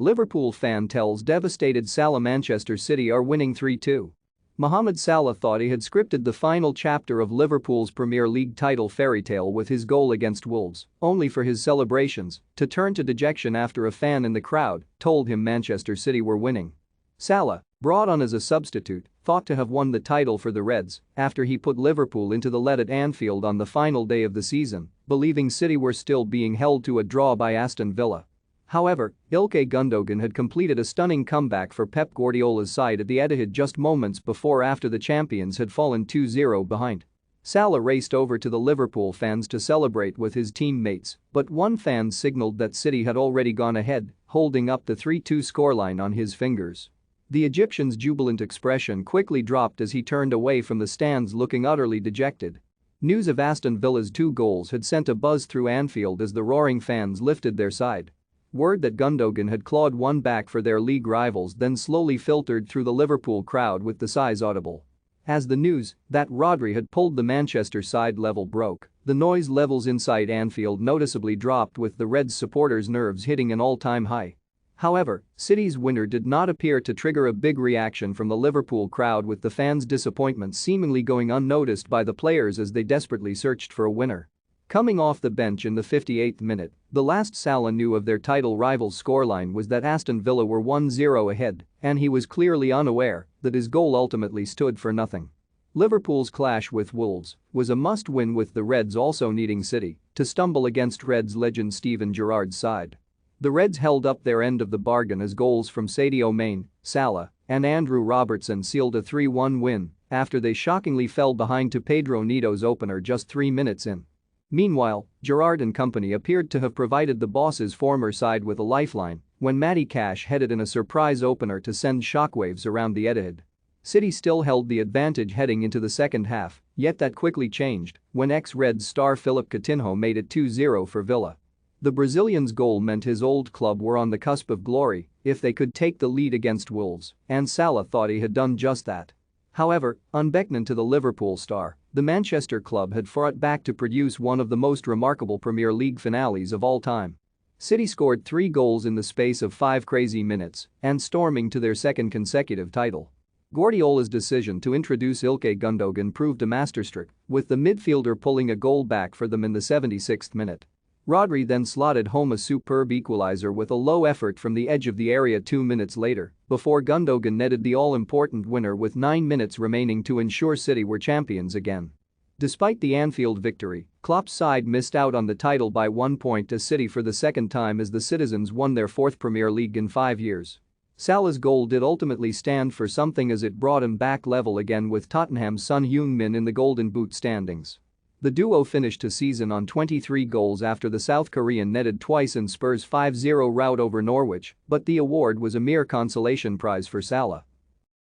Liverpool fan tells devastated Salah Manchester City are winning 3-2. Mohamed Salah thought he had scripted the final chapter of Liverpool's Premier League title fairy tale with his goal against Wolves, only for his celebrations to turn to dejection after a fan in the crowd told him Manchester City were winning. Salah, brought on as a substitute, thought to have won the title for the Reds after he put Liverpool into the lead at Anfield on the final day of the season, believing City were still being held to a draw by Aston Villa. However, Ilkay Gundogan had completed a stunning comeback for Pep Guardiola's side at the Etihad just moments before after the champions had fallen 2-0 behind. Salah raced over to the Liverpool fans to celebrate with his teammates, but one fan signaled that City had already gone ahead, holding up the 3-2 scoreline on his fingers. The Egyptian's jubilant expression quickly dropped as he turned away from the stands looking utterly dejected. News of Aston Villa's 2 goals had sent a buzz through Anfield as the roaring fans lifted their side. Word that Gundogan had clawed one back for their league rivals then slowly filtered through the Liverpool crowd with the sighs audible. As the news that Rodri had pulled the Manchester side level broke, the noise levels inside Anfield noticeably dropped with the Reds supporters' nerves hitting an all-time high. However, City's winner did not appear to trigger a big reaction from the Liverpool crowd, with the fans' disappointment seemingly going unnoticed by the players as they desperately searched for a winner. Coming off the bench in the 58th minute, the last Salah knew of their title rivals' scoreline was that Aston Villa were 1-0 ahead, and he was clearly unaware that his goal ultimately stood for nothing. Liverpool's clash with Wolves was a must-win, with the Reds also needing City to stumble against Reds legend Steven Gerrard's side. The Reds held up their end of the bargain as goals from Sadio Mane, Salah, and Andrew Robertson sealed a 3-1 win after they shockingly fell behind to Pedro Neto's opener just 3 minutes in. Meanwhile, Gerrard and company appeared to have provided the boss's former side with a lifeline when Matty Cash headed in a surprise opener to send shockwaves around the Etihad. City still held the advantage heading into the second half, yet that quickly changed when ex-Reds star Philippe Coutinho made it 2-0 for Villa. The Brazilian's goal meant his old club were on the cusp of glory if they could take the lead against Wolves, and Salah thought he had done just that. However, unbeknown to the Liverpool star, the Manchester club had fought back to produce one of the most remarkable Premier League finales of all time. City scored 3 goals in the space of 5 crazy minutes and storming to their second consecutive title. Guardiola's decision to introduce Ilkay Gundogan proved a masterstroke, with the midfielder pulling a goal back for them in the 76th minute. Rodri then slotted home a superb equalizer with a low effort from the edge of the area 2 minutes later, before Gundogan netted the all-important winner with 9 minutes remaining to ensure City were champions again. Despite the Anfield victory, Klopp's side missed out on the title by 1 point to City for the second time as the Citizens won their 4th Premier League in 5 years. Salah's goal did ultimately stand for something as it brought him back level again with Tottenham's Son Heung-min in the Golden Boot standings. The duo finished the season on 23 goals after the South Korean netted twice in Spurs' 5-0 rout over Norwich, but the award was a mere consolation prize for Salah.